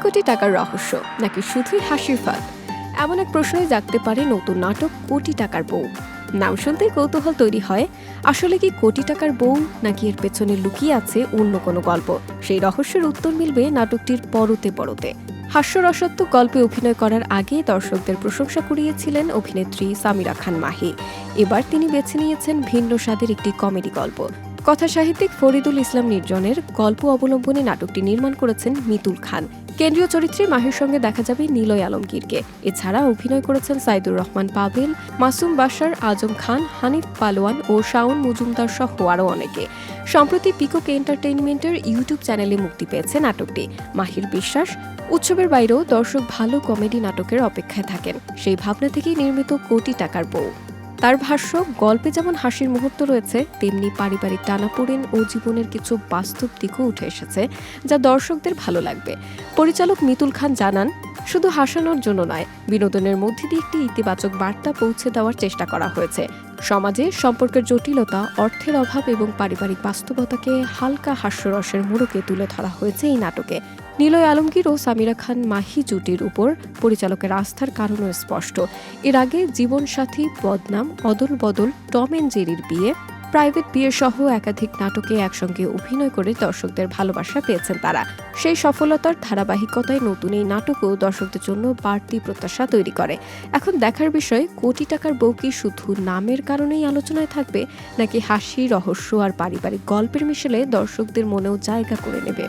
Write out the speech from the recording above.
কোটি টাকার রহস্য নাকি শুধুই হাসির ফাঁদ? এমন এক প্রশ্নই জাগতে পারে নতুন নাটক কোটি টাকার বউ। নাম শুনতেই কৌতূহল তৈরি হয়, আসলে কি কোটি টাকার বউ নাকি এর পেছনে লুকিয়ে আছে অন্য কোনো গল্প? সেই রহস্যের উত্তর মিলবে নাটকটির পরতে পরতে। হাস্যরসাত্মক গল্পে অভিনয় করার আগে দর্শকদের প্রশংসা কুড়িয়েছিলেন অভিনেত্রী সামিরা খান মাহি। এবার তিনি বেছে নিয়েছেন ভিন্ন স্বাদের একটি কমেডি গল্প। কথা সাহিত্যিক ফরিদুল ইসলাম নির্জনের গল্প অবলম্বনে নাটকটি নির্মাণ করেছেন মিতুল খান। কেন্দ্রীয় চরিত্রে মাহির সঙ্গে দেখা যাবে নিলয় আলমগীরকে। এছাড়া অভিনয় করেছেন সাইদুর রহমান পাভেল, মাসুম বাশার, আজম খান, হানিফ পালোয়ান ও শাওন মজুমদার সহ আরও অনেকে। সম্প্রতি পিকক এন্টারটেইনমেন্টের ইউটিউব চ্যানেলে মুক্তি পেয়েছে নাটকটি। মাহির বিশ্বাস, উৎসবের বাইরেও দর্শক ভালো কমেডি নাটকের অপেক্ষায় থাকেন। সেই ভাবনা থেকেই নির্মিত কোটি টাকার বউ। তার ভাষ্য, গল্পে যেমন হাসির মুহূর্ত রয়েছে, তেমনি পারিবারিক টানাপোড়েন ও জীবনের কিছু বাস্তব দিকও উঠে এসেছে, যা দর্শকদের ভালো লাগবে। পরিচালক মিতুল খান জানান, শুধু হাসানোর জন্য নয়, বিনোদনের মধ্যে দিয়ে একটি ইতিবাচক বার্তা পৌঁছে দেওয়ার চেষ্টা করা হয়েছে। সমাজে সম্পর্কের জটিলতা, অর্থের অভাব এবং পারিবারিক বাস্তবতাকে হালকা হাস্যরসের মোড়কে তুলে ধরা হয়েছে এই নাটকে। নিলয় আলমগীর ও সামিরা খান মাহি জুটির উপর পরিচালকের আস্থার কারণও স্পষ্ট। এর আগে জীবনসাথী, বদনাম, অদল বদল, টম অ্যান্ড জেরির বিয়ে, প্রাইভেট বিয়ে সহ একাধিক নাটকে একসঙ্গে অভিনয় করে দর্শকদের ভালোবাসা পেয়েছেন তারা। সেই সফলতার ধারাবাহিকতায় নতুন এই নাটকও দর্শকদের জন্য বাড়তি প্রত্যাশা তৈরি করে। এখন দেখার বিষয়, কোটি টাকার বউ কি শুধু নামের কারণেই আলোচনায় থাকবে, নাকি হাসি, রহস্য আর পারিবারিক গল্পের মিশেলে দর্শকদের মনেও জায়গা করে নেবে।